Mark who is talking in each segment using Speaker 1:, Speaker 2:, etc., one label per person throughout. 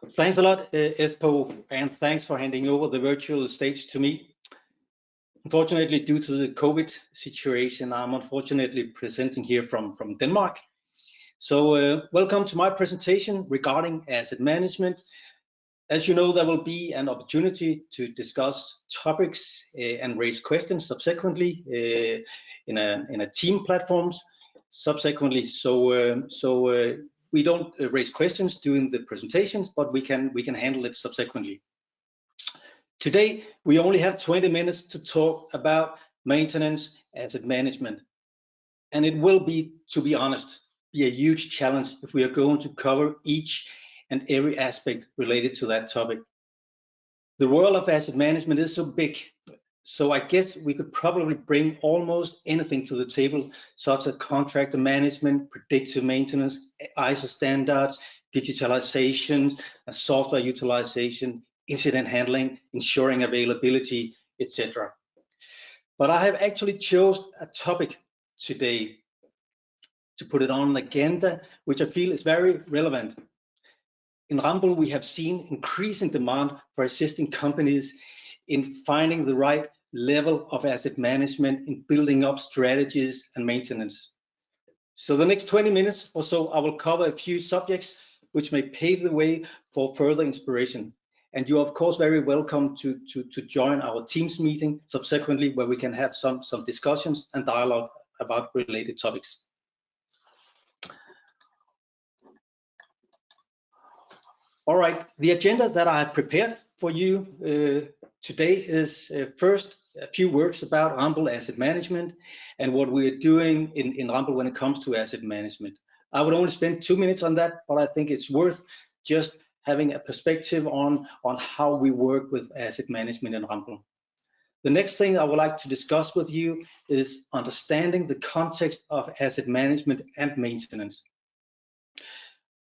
Speaker 1: Thanks a lot, Espo, and thanks for handing over the virtual stage to me. Unfortunately, due to the COVID situation, I'm unfortunately presenting here from Denmark. So welcome to my presentation regarding asset management. As you know, there will be an opportunity to discuss topics and raise questions subsequently in a team platforms subsequently. So we don't raise questions during the presentations, but we can handle it subsequently. Today, we only have 20 minutes to talk about maintenance asset management. And it will be, to be honest, be a huge challenge if we are going to cover each and every aspect related to that topic. The world of asset management is so big, so I guess we could probably bring almost anything to the table, such as contractor management, predictive maintenance, ISO standards, digitalization, software utilization, incident handling, ensuring availability, etc. But I have actually chosen a topic today to put it on an agenda, which I feel is very relevant. In Ramboll, we have seen increasing demand for assisting companies in finding the right level of asset management in building up strategies and maintenance. So the next 20 minutes or so, I will cover a few subjects which may pave the way for further inspiration. And you're of course very welcome to join our Teams meeting subsequently, where we can have some discussions and dialogue about related topics. All right, the agenda that I have prepared for you today is first a few words about Ramboll Asset Management and what we are doing in Ramboll when it comes to asset management. I would only spend 2 minutes on that, but I think it's worth just having a perspective on how we work with asset management in Ramboll. The next thing I would like to discuss with you is understanding the context of asset management and maintenance.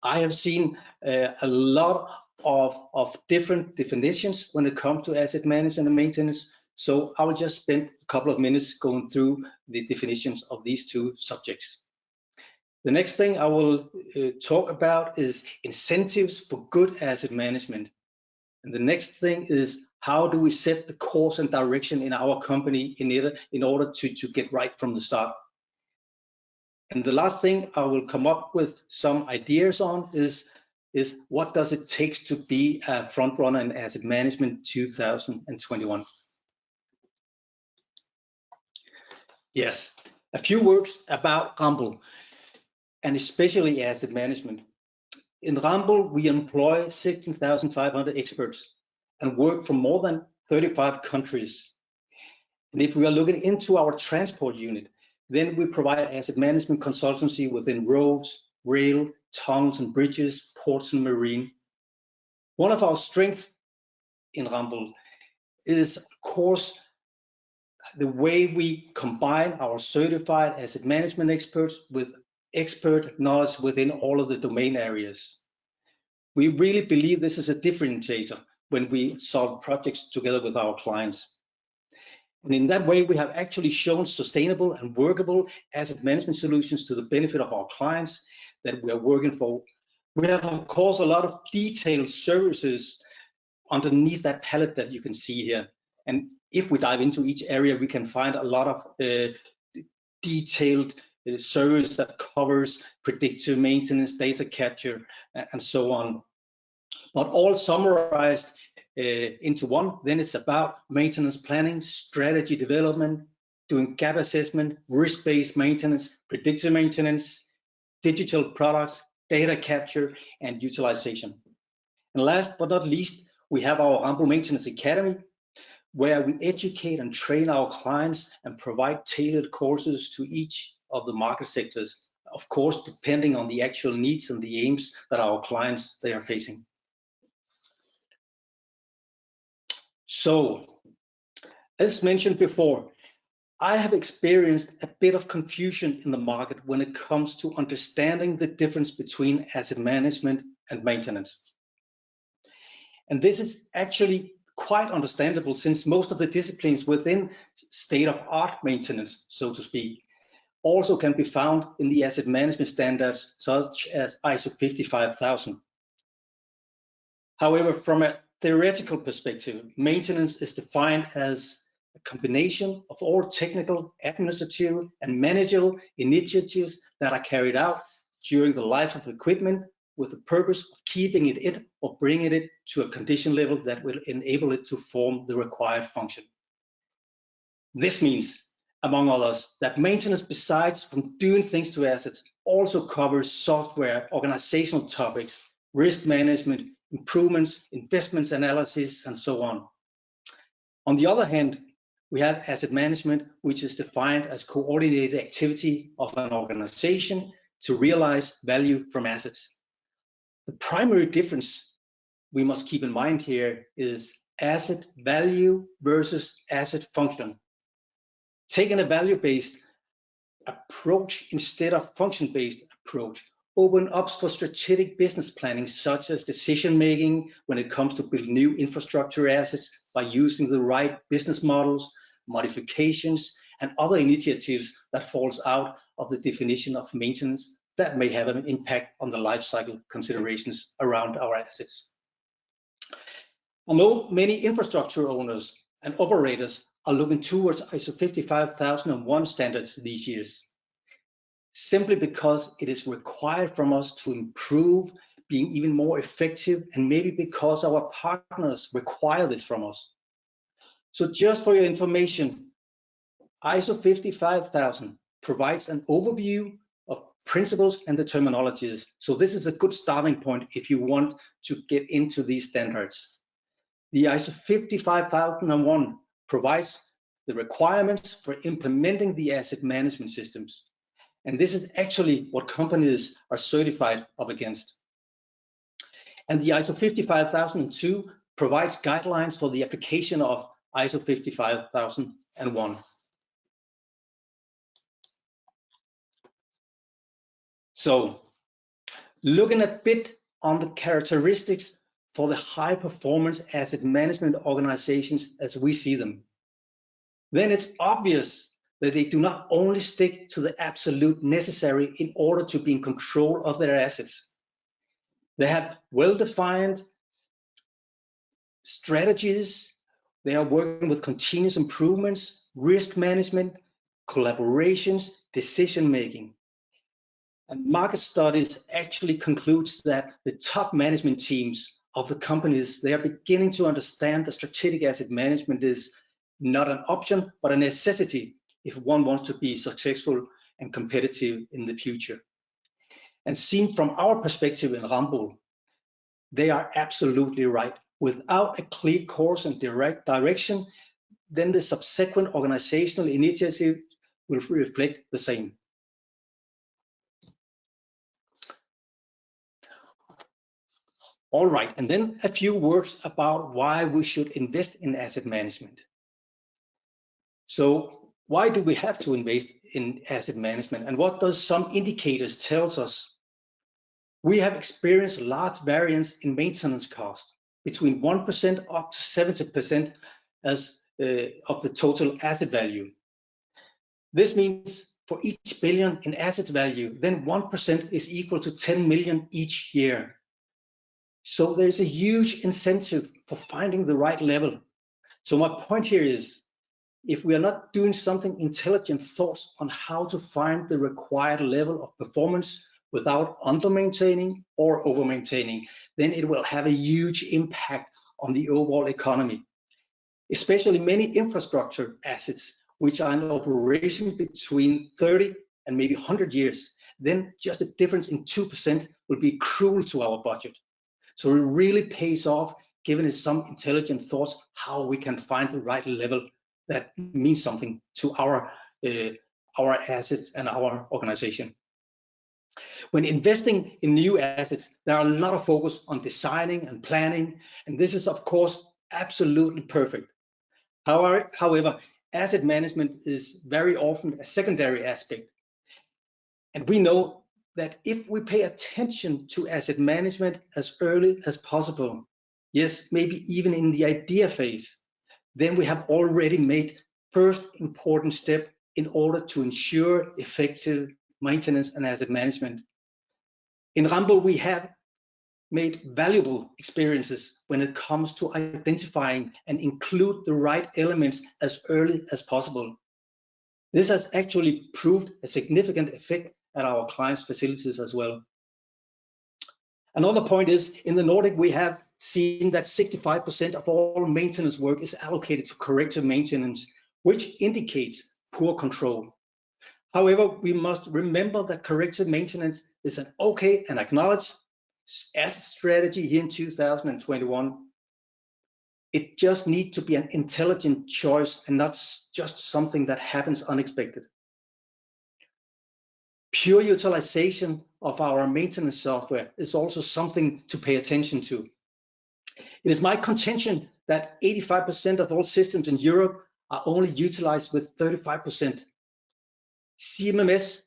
Speaker 1: I have seen a lot of different definitions when it comes to asset management and maintenance. So I will just spend a couple of minutes going through the definitions of these two subjects. The next thing I will talk about is incentives for good asset management. And the next thing is, how do we set the course and direction in our company in order to get right from the start? And the last thing I will come up with some ideas on is what does it take to be a front runner in asset management 2021? Yes, a few words about Ramboll and especially asset management. In Ramboll, we employ 16,500 experts and work from more than 35 countries. And if we are looking into our transport unit, then we provide asset management consultancy within roads, rail, tunnels and bridges, ports and marine. One of our strengths in Ramboll is, of course, the way we combine our certified asset management experts with expert knowledge within all of the domain areas. We really believe this is a differentiator when we solve projects together with our clients. And in that way, we have actually shown sustainable and workable asset management solutions to the benefit of our clients that we are working for. We have, of course, a lot of detailed services underneath that palette that you can see here. And if we dive into each area, we can find a lot of detailed service that covers predictive maintenance, data capture, and so on. But all summarized into one, then it's about maintenance planning, strategy development, doing gap assessment, risk-based maintenance, predictive maintenance, digital products, data capture, and utilization. And last but not least, we have our Ramboll Maintenance Academy, where we educate and train our clients and provide tailored courses to each of the market sectors, of course, depending on the actual needs and the aims that our clients they are facing. So, as mentioned before, I have experienced a bit of confusion in the market when it comes to understanding the difference between asset management and maintenance. And this is actually quite understandable, since most of the disciplines within state-of-art maintenance, so to speak, also can be found in the asset management standards such as ISO 55000. However, from a theoretical perspective, maintenance is defined as a combination of all technical, administrative, and managerial initiatives that are carried out during the life of equipment with the purpose of keeping it or bringing it to a condition level that will enable it to perform the required function. This means, among others, that maintenance, besides from doing things to assets, also covers software, organizational topics, risk management, improvements, investments analysis, and so on. On the other hand, we have asset management, which is defined as coordinated activity of an organization to realize value from assets. The primary difference we must keep in mind here is asset value versus asset function. Taking a value-based approach instead of function-based approach open up for strategic business planning, such as decision making when it comes to build new infrastructure assets by using the right business models, modifications, and other initiatives that falls out of the definition of maintenance that may have an impact on the life cycle considerations around our assets. I know many infrastructure owners and operators are looking towards ISO 55001 standards these years, simply because it is required from us to improve, being even more effective, and maybe because our partners require this from us. So just for your information, ISO 55000 provides an overview of principles and the terminologies. So this is a good starting point if you want to get into these standards. The ISO 55001 provides the requirements for implementing the asset management systems. And this is actually what companies are certified up against. And the ISO 55002 provides guidelines for the application of ISO 55001. So, looking a bit on the characteristics for the high performance asset management organizations as we see them, then it's obvious that they do not only stick to the absolute necessary in order to be in control of their assets. They have well-defined strategies. They are working with continuous improvements, risk management, collaborations, decision-making. And market studies actually concludes that the top management teams of the companies, they are beginning to understand that strategic asset management is not an option, but a necessity if one wants to be successful and competitive in the future. And seen from our perspective in Ramboll, they are absolutely right. Without a clear course and direct direction, then the subsequent organizational initiative will reflect the same. All right, and then a few words about why we should invest in asset management. So why do we have to invest in asset management, and what does some indicators tell us? We have experienced large variance in maintenance cost, between 1% up to 70% of the total asset value. This means for each billion in asset value, then 1% is equal to 10 million each year. So there's a huge incentive for finding the right level. So my point here is, if we are not doing something intelligent thoughts on how to find the required level of performance without under-maintaining or over-maintaining, then it will have a huge impact on the overall economy. Especially many infrastructure assets, which are in operation between 30 and maybe 100 years, then just a difference in 2% will be cruel to our budget. So it really pays off, giving us some intelligent thoughts how we can find the right level that means something to our assets and our organization. When investing in new assets, there are a lot of focus on designing and planning, and this is of course absolutely perfect. However, asset management is very often a secondary aspect, and we know that if we pay attention to asset management as early as possible, yes, maybe even in the idea phase, then we have already made first important step in order to ensure effective maintenance and asset management. In Ramboll, we have made valuable experiences when it comes to identifying and include the right elements as early as possible. This has actually proved a significant effect at our clients' facilities as well. Another point is, in the Nordic, we have seen that 65% of all maintenance work is allocated to corrective maintenance, which indicates poor control. However, we must remember that corrective maintenance is an okay and acknowledged asset strategy here in 2021. It just needs to be an intelligent choice and not just something that happens unexpected. Pure utilization of our maintenance software is also something to pay attention to. It is my contention that 85% of all systems in Europe are only utilized with 35%. CMMS,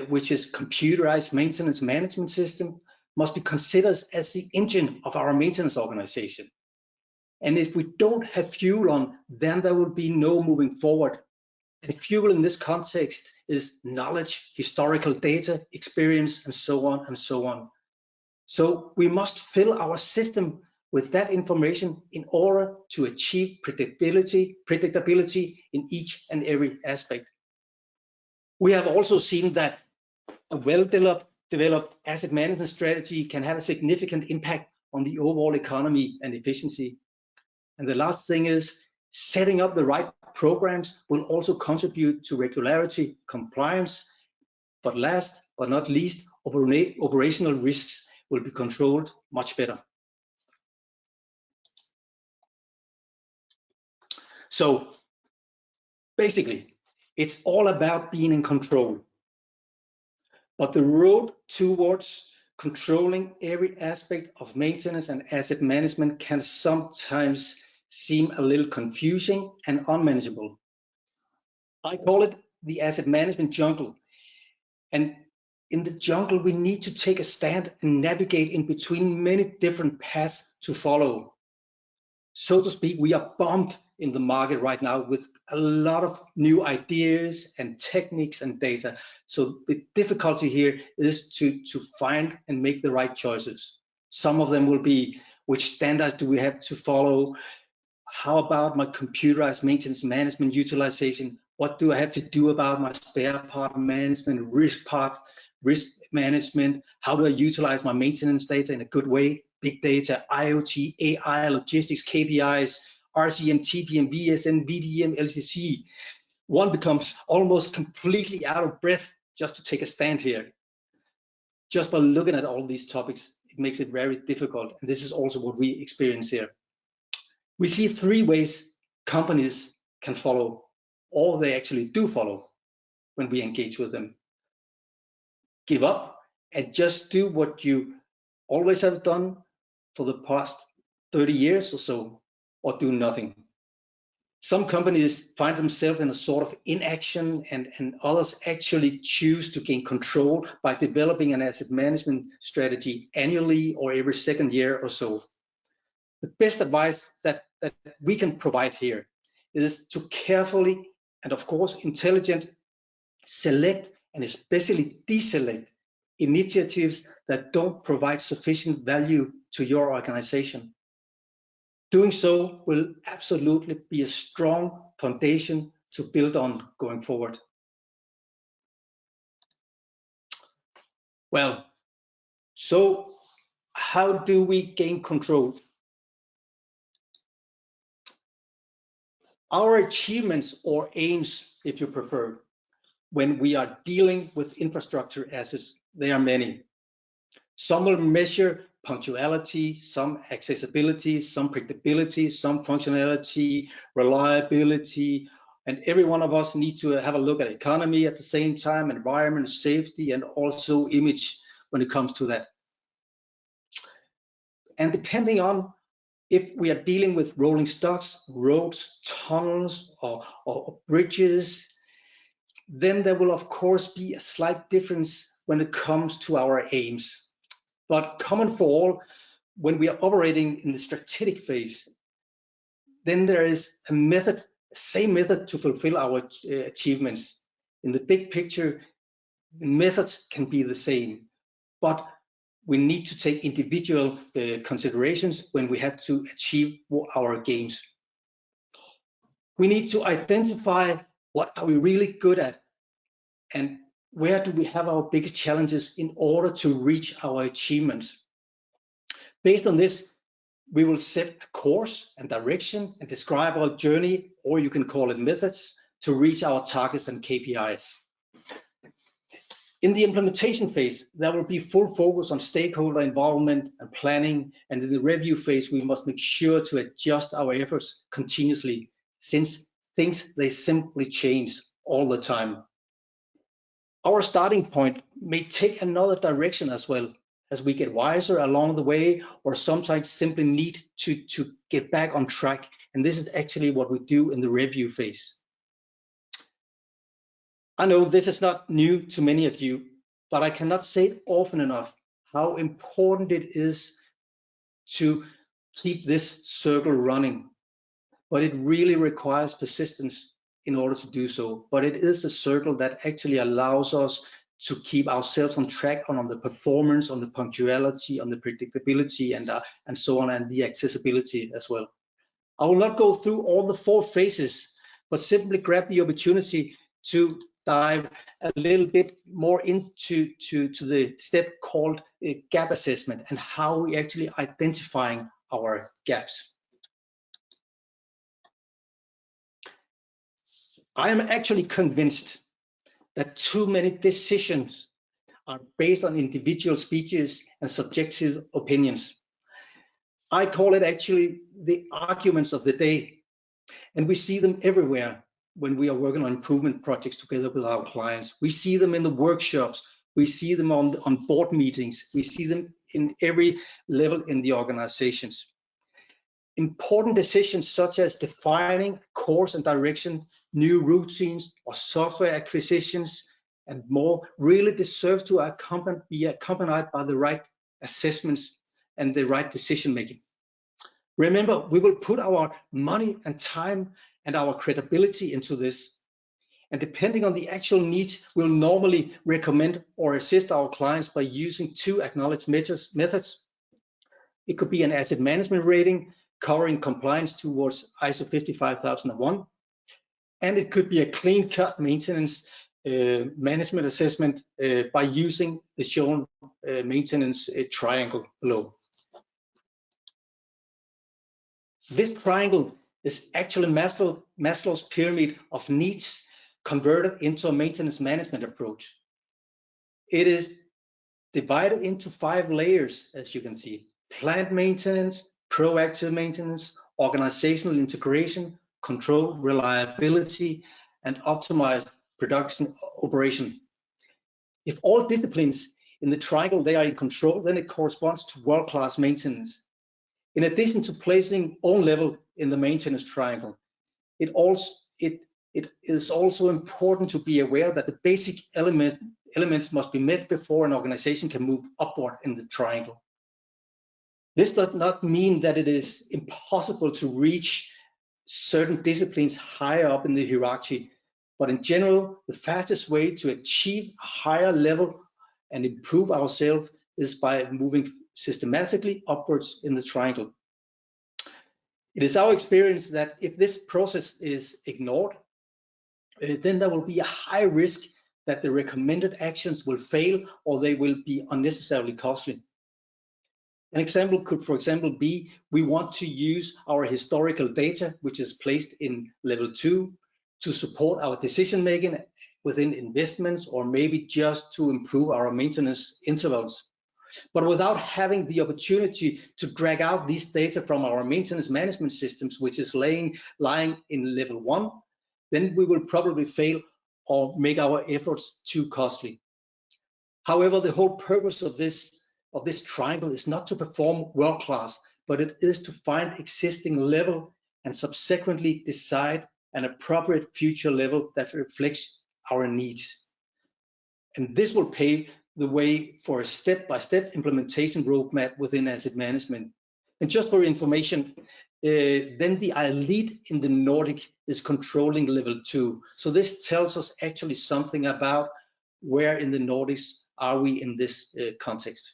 Speaker 1: which is computerized maintenance management system, must be considered as the engine of our maintenance organization. And if we don't have fuel on, then there will be no moving forward. And fuel in this context is knowledge, historical data, experience, and so on and so on. So we must fill our system with that information in order to achieve predictability in each and every aspect. We have also seen that a well-developed asset management strategy can have a significant impact on the overall economy and efficiency. And the last thing is, setting up the right programs will also contribute to regularity, compliance, but last but not least, operational risks will be controlled much better. So basically, it's all about being in control. But the road towards controlling every aspect of maintenance and asset management can sometimes seem a little confusing and unmanageable. I call it the asset management jungle. And in the jungle, we need to take a stand and navigate in between many different paths to follow. So to speak, we are bombed in the market right now with a lot of new ideas and techniques and data. So the difficulty here is to find and make the right choices. Some of them will be, which standards do we have to follow? How about my computerized maintenance management utilization? What do I have to do about my spare part management, risk management? How do I utilize my maintenance data in a good way? Big data, IoT, AI, logistics, KPIs, RCM, TPM, VSN, VDM, LCC. One becomes almost completely out of breath just to take a stand here. Just by looking at all these topics, it makes it very difficult. And this is also what we experience here. We see three ways companies can follow, or they actually do follow when we engage with them. Give up and just do what you always have done for the past 30 years or so, or do nothing. Some companies find themselves in a sort of inaction, and others actually choose to gain control by developing an asset management strategy annually or every second year or so. The best advice that we can provide here is to carefully and of course intelligent select and especially deselect initiatives that don't provide sufficient value to your organization. Doing so will absolutely be a strong foundation to build on going forward. Well, so how do we gain control? Our achievements or aims, if you prefer, when we are dealing with infrastructure assets, they are many. Some will measure punctuality, some accessibility, some predictability, some functionality, reliability, and every one of us need to have a look at economy at the same time, environment, safety, and also image when it comes to that. And depending on if we are dealing with rolling stocks, roads, tunnels, or bridges, then there will of course be a slight difference when it comes to our aims. But common for all, when we are operating in the strategic phase, then there is a method, same method to fulfill our achievements. In the big picture, the methods can be the same, but we need to take individual considerations when we have to achieve our gains. We need to identify what are we really good at and where do we have our biggest challenges in order to reach our achievements. Based on this, we will set a course and direction and describe our journey, or you can call it methods, to reach our targets and KPIs. In the implementation phase, there will be full focus on stakeholder involvement and planning, and in the review phase, we must make sure to adjust our efforts continuously, since things, they simply change all the time. Our starting point may take another direction as well, as we get wiser along the way, or sometimes simply need to get back on track, and this is actually what we do in the review phase. I know this is not new to many of you, but I cannot say it often enough how important it is to keep this circle running. But it really requires persistence in order to do so. But it is a circle that actually allows us to keep ourselves on track on the performance, on the punctuality, on the predictability, and so on, and the accessibility as well. I will not go through all the 4 phases, but simply grab the opportunity to dive a little bit more into the step called gap assessment and how we actually identifying our gaps. I am actually convinced that too many decisions are based on individual speeches and subjective opinions. I call it actually the arguments of the day, and we see them everywhere when we are working on improvement projects together with our clients. We see them in the workshops, we see them on board meetings, we see them in every level in the organizations. Important decisions such as defining course and direction, new routines, or software acquisitions, and more really deserve to be accompanied by the right assessments and the right decision making. Remember, we will put our money and time and our credibility into this. And depending on the actual needs, we'll normally recommend or assist our clients by using 2 acknowledged methods. It could be an asset management rating covering compliance towards ISO 55001, and it could be a clean-cut maintenance management assessment by using the shown maintenance triangle below. This triangle is actually Maslow's pyramid of needs converted into a maintenance management approach. It is divided into 5 layers, as you can see: plant maintenance, proactive maintenance, organizational integration, control, reliability, and optimized production operation. If all disciplines in the triangle they are in control, then it corresponds to world-class maintenance. In addition to placing own level in the maintenance triangle, it is also important to be aware that the basic elements must be met before an organization can move upward in the triangle. This does not mean that it is impossible to reach certain disciplines higher up in the hierarchy, but in general, the fastest way to achieve a higher level and improve ourselves is by moving systematically upwards in the triangle. It is our experience that if this process is ignored, then there will be a high risk that the recommended actions will fail or they will be unnecessarily costly. An example could, for example, be we want to use our historical data, which is placed in level 2, to support our decision making within investments, or maybe just to improve our maintenance intervals. But without having the opportunity to drag out these data from our maintenance management systems, which is lying in level 1, then we will probably fail or make our efforts too costly. However, the whole purpose of this triangle is not to perform world-class, but it is to find existing level and subsequently decide an appropriate future level that reflects our needs. And this will pave the way for a step-by-step implementation roadmap within asset management. And just for information, then the elite in the Nordic is controlling level 2. So this tells us actually something about where in the Nordics are we in this context.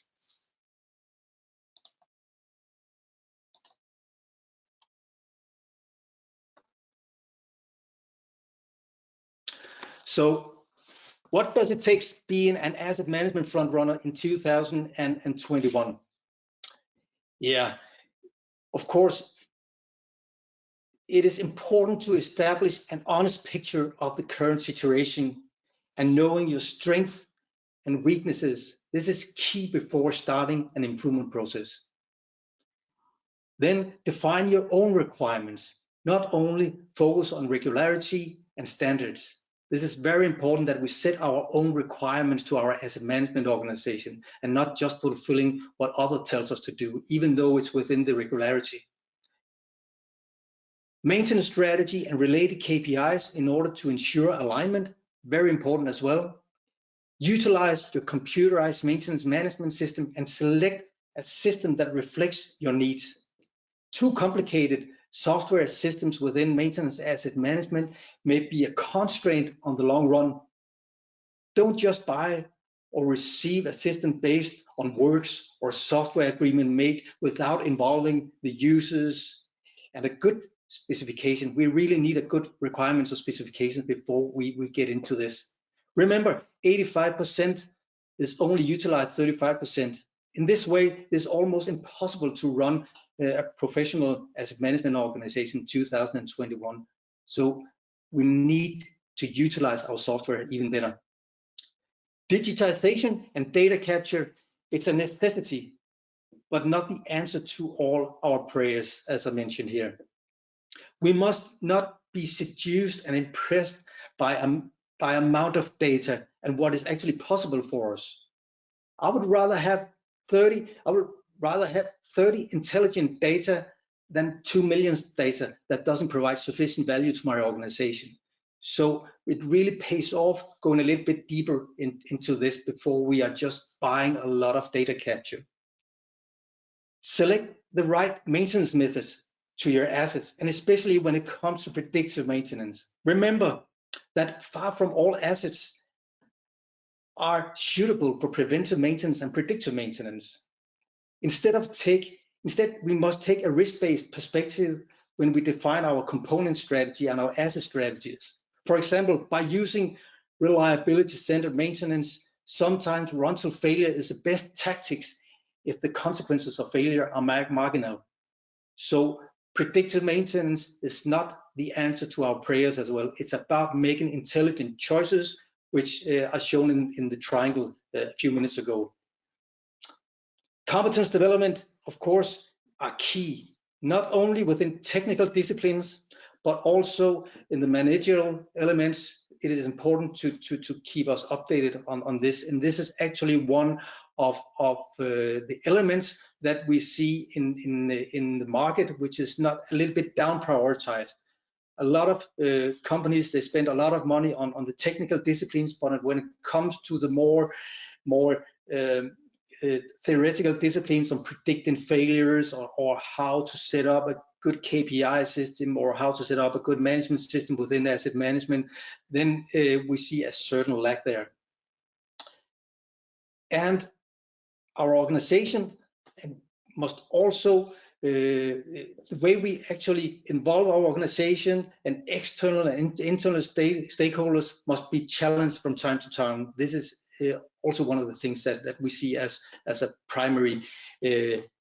Speaker 1: So what does it take being an asset management front runner in 2021? Yeah, of course, it is important to establish an honest picture of the current situation and knowing your strengths and weaknesses. This is key before starting an improvement process. Then define your own requirements, not only focus on regularity and standards. This is very important that we set our own requirements to our asset management organization and not just fulfilling what others tells us to do, even though it's within the regularity. Maintenance strategy and related KPIs in order to ensure alignment, very important as well. Utilize your computerized maintenance management system and select a system that reflects your needs. Too complicated software systems within maintenance asset management may be a constraint on the long run. Don't just buy or receive a system based on works or software agreement made without involving the users and a good specification. We really need a good requirements or specifications before we get into this. Remember, 85% is only utilized 35%. In this way, it's almost impossible to run a professional asset management organization in 2021. So we need to utilize our software even better. Digitization and data capture, it's a necessity, but not the answer to all our prayers, as I mentioned here. We must not be seduced and impressed by amount of data and what is actually possible for us. I would rather have 30 intelligent data than 2 million data that doesn't provide sufficient value to my organization. So it really pays off going a little bit deeper into this before we are just buying a lot of data capture. Select the right maintenance methods to your assets, and especially when it comes to predictive maintenance. Remember that far from all assets are suitable for preventive maintenance and predictive maintenance. Instead, we must take a risk-based perspective when we define our component strategy and our asset strategies. For example, by using reliability-centered maintenance, sometimes run to failure is the best tactics if the consequences of failure are marginal. So predictive maintenance is not the answer to our prayers as well. It's about making intelligent choices, which are shown in the triangle a few minutes ago. Competence development, of course, are key, not only within technical disciplines, but also in the managerial elements. It is important to keep us updated on this. And this is actually one of the elements that we see in the market, which is not a little bit down prioritized. A lot of companies, they spend a lot of money on the technical disciplines, but when it comes to the more theoretical disciplines on predicting failures or how to set up a good KPI system or how to set up a good management system within asset management, then we see a certain lack there. And our organization must also, the way we actually involve our organization and external and internal stakeholders must be challenged from time to time. This is also one of the things that we see as a primary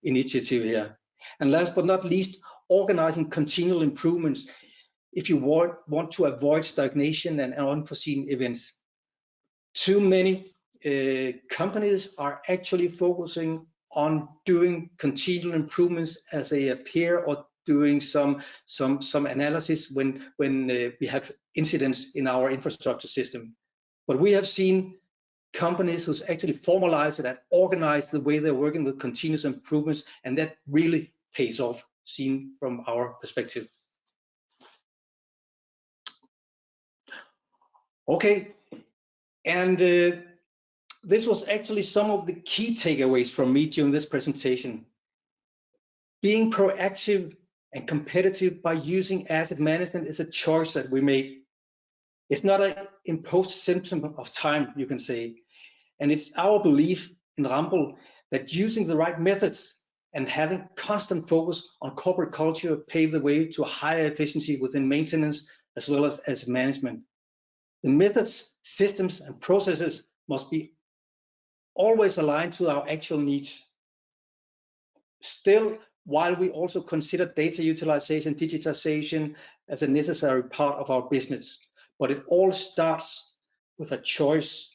Speaker 1: initiative here. And last but not least, organizing continual improvements if you want to avoid stagnation and unforeseen events. Too many companies are actually focusing on doing continual improvements as they appear, or doing some analysis when we have incidents in our infrastructure system. But we have seen companies who's actually formalized it and organized the way they're working with continuous improvements, and that really pays off, seen from our perspective. Okay, and this was actually some of the key takeaways from me during this presentation. Being proactive and competitive by using asset management is a choice that we make. It's not an imposed symptom of time, you can say. And it's our belief in Ramboll that using the right methods and having constant focus on corporate culture pave the way to a higher efficiency within maintenance as well as management. The methods, systems, and processes must be always aligned to our actual needs. Still, while we also consider data utilization, digitization as a necessary part of our business, but it all starts with a choice.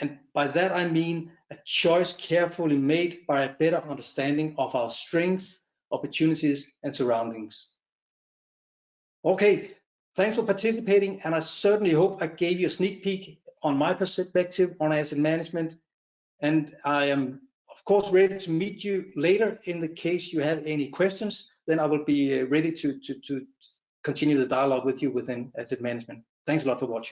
Speaker 1: And by that I mean a choice carefully made by a better understanding of our strengths, opportunities, and surroundings. Okay, thanks for participating, and I certainly hope I gave you a sneak peek on my perspective on asset management. And I am, of course, ready to meet you later in the case you have any questions. Then I will be ready to continue the dialogue with you within asset management. Thanks a lot for watching.